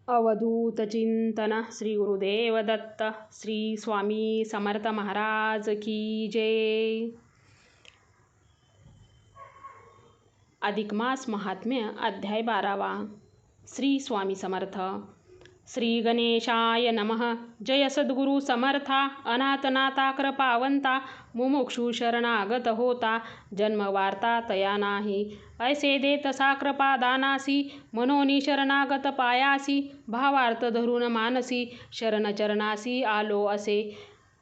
अवधूत चिंतन श्री गुरुदेव दत्त श्री स्वामी समर्थ महाराज की जय। अधिक मास महात्म्य अध्याय 12वा। श्री स्वामी समर्थ। श्री गणेशाय नमः। जय सद्गुरु समर्था, अनाथनाथा कृपावंता, मुमुक्षु शरणागत होता, जन्म वार्ता तया नाही, ऐसे देत सा कृपा दानासी, मनोनी शरणागत पायासी, भावार्थ धरून मानसी, शरण चरणासी आलो असे।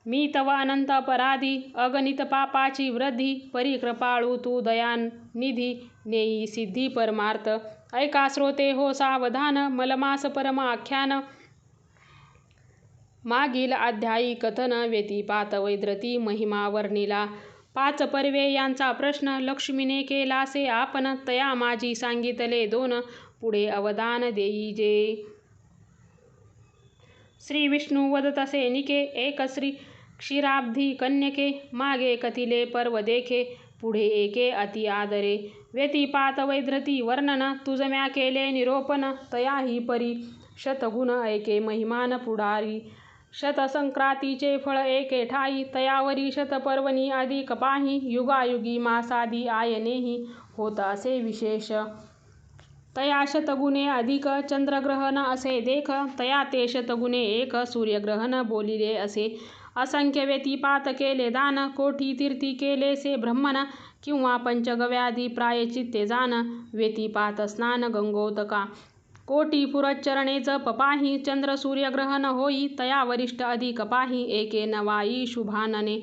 मी तव अनंत अपराधी, अगणित पापाची वृद्धी, परिकृपाळू तू दयानिधी, नेई सिद्धी परमार्थ, ऐका श्रोते हो सावधान, मलमास परम आख्यान। मागील अध्यायी कथन व्यतिपात वैद्रती महिमा वर्णिला, 5 पर्वे यांचा प्रश्न लक्ष्मीने केलासे आपण, तया माझी सांगितले 2, पुढे अवदान देईजे। श्री विष्णू वदतसे निके, एक श्री क्षीराब्धी कन्यके, मागे कथिले पर्व देखे, पुढे एके अति आदरे। व्यतिपात वैद्रती वर्णन, तुझम्या केले निरोपण, तयाही परी शतगुण ऐके महिमान पुढारी। शतसंक्रांतीचे फळ एके ठाई, तयावरी शतपर्वणी अधिक पाही, युगायुगी मासादी आयनेही होत असे विशेष। तया शतगुणे अधिक चंद्रग्रहण असे देख, तया ते शतगुणे एक सूर्यग्रहण बोलिले असे। असंख्य व्यतिपात केले दान, कोटी तीर्थी केले से ब्रह्मन, किंवा पंचगव्याधी प्रायचित्ते जान, व्यतिपात स्नान गंगोदका। कोटी पुरच्चरणे जप पाही, चंद्र सूर्यग्रहण होई, तया वरिष्ठ अधिक पाही, एके नवाई शुभानने।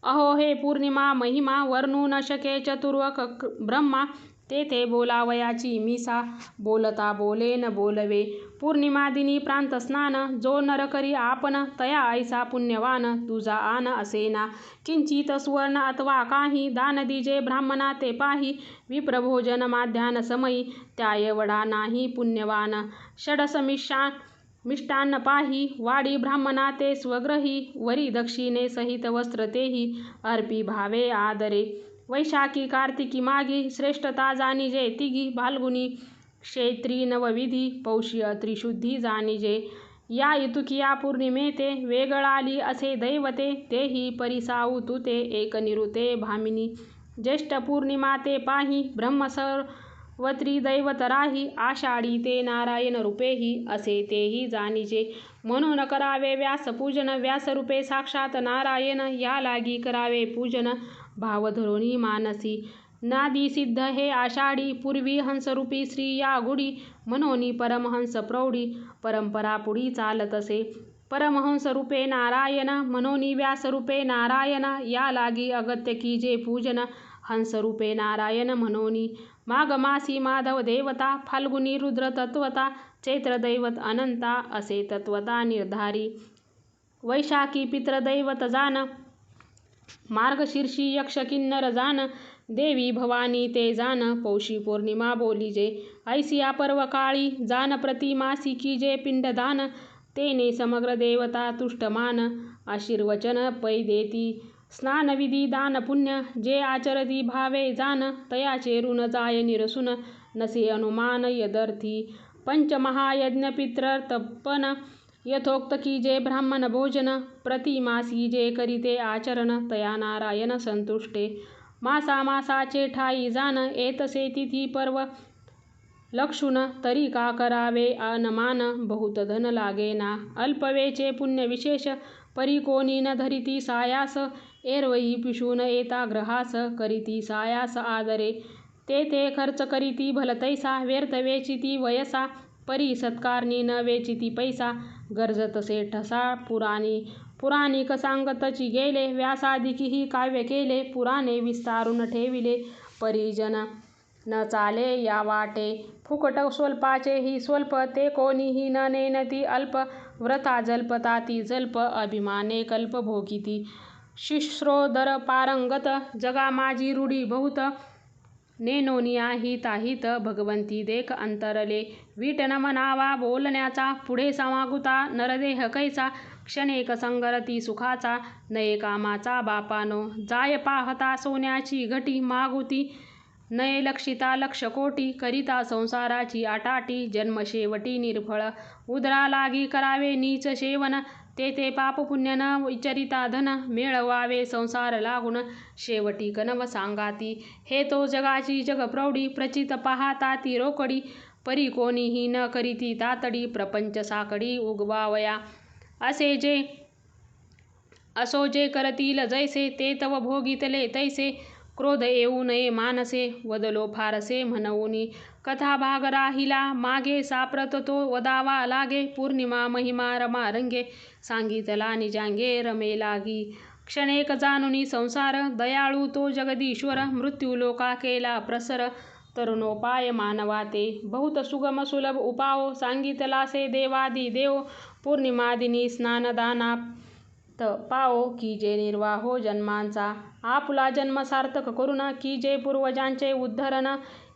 अहो हे पूर्णिमा महिमा, वर्णू न शके चतुर्वक ब्रह्मा, तेथे बोलावयाची मीसा, बोलता बोले न बोलवे। पौर्णिमा दिनी प्रांत स्नान, जो नर करी आपण, तया ऐसा पुण्यवान, तुझा आन असेना किंचित सुवर्ण अथवा काही, दान दिजे ब्राह्मणा ते पाही, विप्रभोजन माध्यान समयी, त्या एवढा नाही पुण्यवान। षडस मिष्टान्न पाही, वाडी ब्राह्मणा ते स्वग्रही, वरी दक्षिणे सहित वस्त्र तेही, अर्पी भावे आदरे। वैशाखी कार्तिकी मागी, श्रेष्ठता जाणिजे तिघी, फाल्गुनी क्षेत्री नवविधी, पौषी त्रिशुद्धी जाणिजे। या इतुकिया पौर्णिमेते, वेगळाली असे दैवते, तेही परिसाऊ तुते एक निरुते भामिनी। ज्येष्ठ पौर्णिमा ते पाही, ब्रह्मसर्वत्री दैवत राही, आषाढी ते नारायण रूपेही, असे तेही जाणिजे। म्हणून करावे व्यासपूजन, व्यासरूपे साक्षात नारायण, या लागी करावे पूजन, भाव धरुणी मानसी। नादी सिद्ध हे आषाढी, पूर्वी हंसरूपी श्री या गुढी, मनोनी परमहंस प्रौढी, परंपरा पुढी चालतसे। परमहंस रूपे नारायण, मनोनी व्यासरूपे नारायण, या लागी अगत्य कीजे पूजन, हंसरूपे नारायण मनोनी। माघ मासी माधव देवता, फाल्गुनी रुद्र तत्वता, चैत्र दैवत अनंता, असे तत्वता निर्धारी। वैशाखी पितृदैवत जान, मार्गशीर्षी यक्ष किन्नर जान, देवी भवानी ते जान, पौषी पौर्णिमा बोलिजे। ऐसिया पर्व काळी जान, प्रति मासी कीजे पिंडदान, तेने समग्र देवता तुष्टमान, आशीर्वचन पै देती। स्नानविधी दान पुण्य, जे आचरती भावे जान, तयाचे ऋण जाय निरसून, नसे अनुमान यदर्थी। पंचमहायज्ञ पितृतर्पण, यथोक्त कीजे ब्राह्मण भोजन, प्रति मासी जे करीते आचरण, तया नारायण संतुष्टे। मासा मासाचे ठाई जान, येतसे तिथी पर्व लक्षून, तरी का करावे अनमान, बहुत धन लागेना। अल्पवेचे पुण्य विशेष, परी कोणी न धरिती सायास, एरवही पिशून येता ग्रहास, करीती सायास आदरे। तेथे खर्च करीती भलतैसा, व्यर्थ वेचिती वयसा, परी सत्कारणी न वेचिती पैसा, गरजतसे ठसा पुराणी। पुराणिक सांगतची गेले, व्यासादिकीही काव्य केले, पुराणे विस्तारून ठेविले, परिजन न चाले या वाटे। फुकट स्वल्पाचेही स्वल्प, ते कोणीही न नेणती अल्प, व्रता जल्पताती जल्प, अभिमाने कल्प भोगिती। शिश्रोदर पारंगत, जगा माझी रूढी बहुत, नेनोनिया हिताहित, भगवंती देख अंतरले। वीट न म्हणावा बोलण्याचा, पुढे समागुता नरदेह कैसा, क्षणेक संगरती सुखाचा, नये कामाचा बापानो। जाय पाहता सोन्याची घटी, मागुती नये लक्षिता लक्ष कोटी, करिता संसाराची आटाटी, जन्म शेवटी निर्फळ, उदरा लागी करावे नीच सेवन, ते पाप पुण्य न विचरिता धन, मिळवावे संसार लागून, शेवटी कनव सांगाती, हे तो जगाची जगप्रौढी, प्रचित पाहता ती रोकडी, परी कोणीही न करीती तातडी, प्रपंच साकडी उगवावया, असो जे करतील जैसे, ते तव भोगितले तैसे, क्रोध येऊ नये मानसे, वदलो फारसे म्हणूनी, कथा भाग राहिला मागे, साप्रत तो वदावा लागे, पौर्णिमा महिमा रमा रंगे, सांगितला निजांगे रमे लागी, क्षणेक जाणुनी संसार, दयाळू तो जगदीश्वर, मृत्यू लोका केला प्रसर, तरुणोपाय मानवा ते, बहुत सुगम सुलभ उपाओ, सांगितलासे देवादी देव, पौर्णिमादिनी स्नानदानात पाओ, की जे निर्वाहो जन्मांचा, आपुला जन्म सार्थक करून, की जे पूर्वजांचे उद्धरण,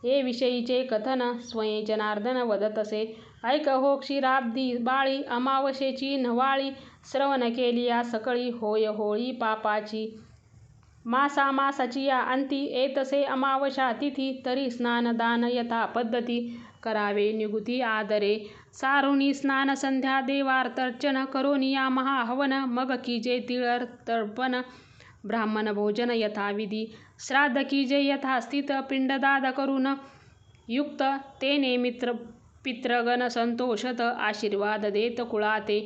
ये विषयीचे कथन, स्वयं जनार्दन वदतसे, ऐक हो क्षीराब्दी बाळी, अमावस्येची नवाळी, श्रवण केलिया सकळी, होय होळी पापाची, मासाची या अंती, येतसे अमावस्या तिथी, तरी स्नान दान यथा पद्धती, करावे निगुती आदरे, सारुनी स्नान संध्या देवार्चन, करोनिया महाहवन, मग कीजे तिळ तर्पण, ब्राह्मण भोजन यथाविधी, श्राद्ध कीजे यथास्थित, पिंडदाद करून युक्त, तेने पितृगण संतोषत, आशीर्वाद देत कुळाते,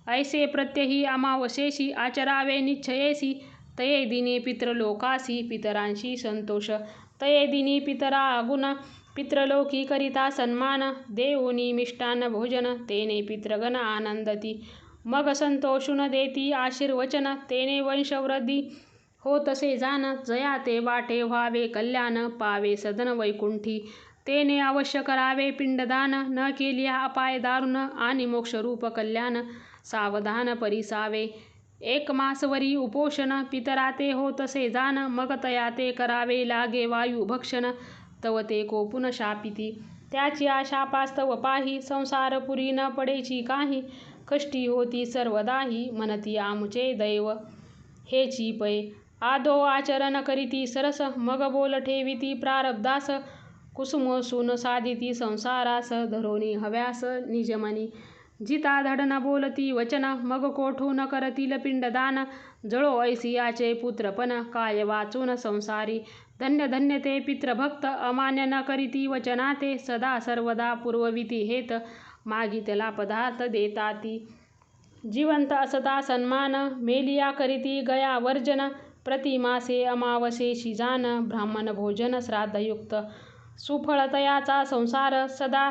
ऐसे प्रत्यही अमावस्येशी आचरावे निश्चयेसी, तये दिनी पितृलोकासी पितरांशी संतोष, तये दिनी पितरागुण, पितृलोकी करिता सन्मान, देऊनी मिष्टान्न भोजन, तेने पितृगण आनंदती, मग संतोषून देती आशीर्वचन, तेने वंशवृद्धी होतसे जाण, जया ते वाटे व्हावे कल्याण, पावे सदन वैकुंठी, तेने अवश्य करावे पिंडदान, न केलिया अपाय दारुण, आणि मोक्षरूप कल्याण, सावधान परिसावे, एक मासवरी उपोषण, पितराते होतसे जाण, मग तया ते करावे लागे वायू भक्षण, तव ते कोपून शापिती, त्याची शापास्तव पाही, संसारपुरी न पडेची काही, कष्टी होती सर्वदाही, म्हणती आमुचे दैव हेची पै, आदो आचरण करीती सरस, मग बोल ठेविती प्रारब्धास, कुसुमसून साधिती संसारास, धरोनी हव्यास निजमनी, जिता धड न बोलती वचन, मग कोठून करतील पिंडदान, जळो ऐसियाचे पुत्रपण, काय वाचून संसारी, धन्य धन्य ते पितृभक्त, अमान्य न करीती वचनाते, सदा सर्वदा पूर्वविती हेत, मागितला पदार्थ देताती, जिवंत असता सन्मान, मेलिया करीती गया वर्जन, प्रतिमासे अमावस्येशी जाण, ब्राह्मण भोजन श्राद्धयुक्त, सुफळ तयाचा संसार, सदा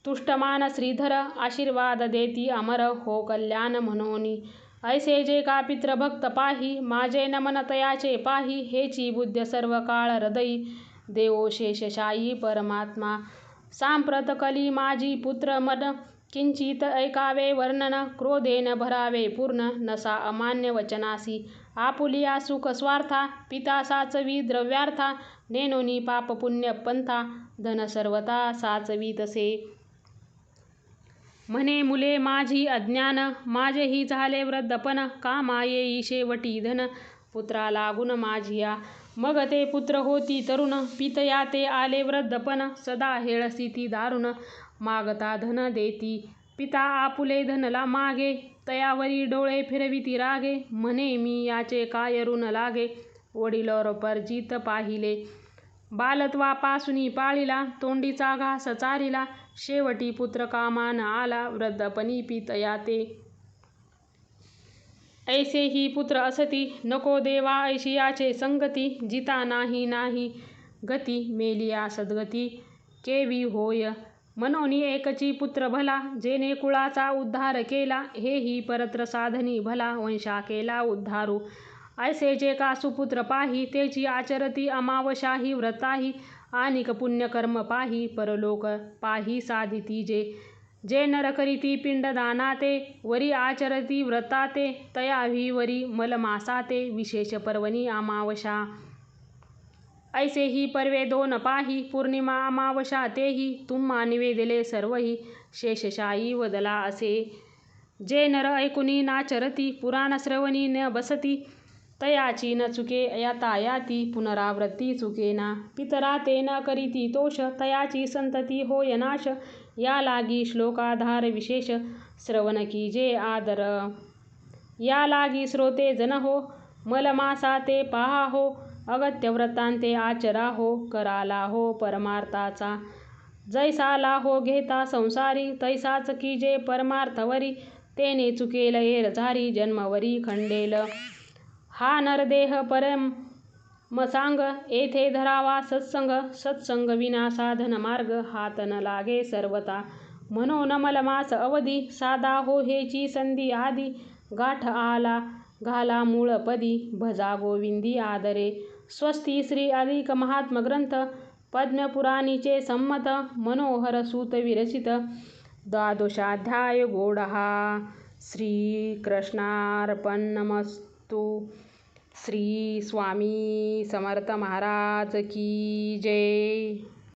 तुष्टमान श्रीधर, आशीर्वाद देती अमर, हो कल्याण म्हणोनी, ऐसे जे का पितृभक्त पाही, माझे नमन तयाचे पाही, हेची बुद्ध सर्व काळ हृदयी, देवो शेषशायी परमात्मा, सांप्रत कली माझी पुत्र मन, किंचित ऐकावे वर्णन, क्रोधेन भरावे पूर्ण, नसा अमान्य वचनासी, आपुलिया सुख स्वार्था, पिता साचवी द्रव्यार्था, नेनोनी पाप पुण्य पंथा, धन सर्वता साचवीतसे, म्हणे मुले माझी अज्ञान, माझेही झाले वृद्धपण, कामा येई शेवटी धन, पुत्रा लागून माझिया, मग ते पुत्र होती तरुण, पितया ते आले वृद्धपण, सदा हेळसिती दारुण, मागता धन देती पिता आपुले धनला मागे, तयावरी डोळे फिरविती रागे, म्हणे मी याचे काय ऋण लागे, वडिलोर परजित पाहिले, बालत्वापासूनी पाळिला, तोंडीचा घास चारिला, शेवटी पुत्र कामान आला, वृद्धपणी पितया ते, ऐसे ही पुत्र असती, नको देवा ऐशियाचे संगती, जिता नाही गती, मेलिया सद्गती केवी होय, मनोनी एकची पुत्र भला, जेने कुळाचा उद्धार केला, हेही परत्र साधनी भला, वंशा केला उद्धारू, ऐसे जे का सुपुत्र पाही, तेची आचरती अमावस्याही व्रताही, आनिक पुण्यकर्म पाही, परलोक पाही साधिती जे नर करीती पिंडदानाते, वरी आचरती व्रताते, तयाही वरी मलमासाते, विशेष पर्वणी अमावस्या, ऐसे ही पर्वे दोन पाही, पौर्णिमा अमावस्या तेही, तुम्हा निवेदिले सर्वही, शेषशायी वदला असे, जे नर ऐकुनी नाचरती, पुराण श्रवणी न बसती, तयाची न चुके यातायाती पुनरावृत्ती चुकेना. पितरा ते न करीती तोष तयाची संतती होय नाश. या लागी श्लोकाधार विशेष श्रवण कीजे आदर. या लागी श्रोते जन हो मलमासा ते पहा हो. अगत्य व्रतांते आचरा हो कराला हो परमार्थाचा. जैसाला हो घेता संसारी तैसाच कीजे परमार्थवरी. तेने चुकेल एरझारी जन्मवरी खंडेल हा नरदेह परमसांग. येथे धरावा सत्संग सत्संग विना साधन मार्ग. हात न लागे सर्वता म्हणून मलमास अवधी. साधा हो हेची संधी आधी गाठ आला घाला मूळ पदी. भजा गोविंदी आदरे स्वस्ती श्री अधिक महात्म ग्रंथ. पद्मपुराणीचे संमत मनोहर सूत विरचित. द्वादशाध्याय गोडहा. श्रीकृष्णार्पणमस्तु. श्री स्वामी समर्थ महाराज की जय.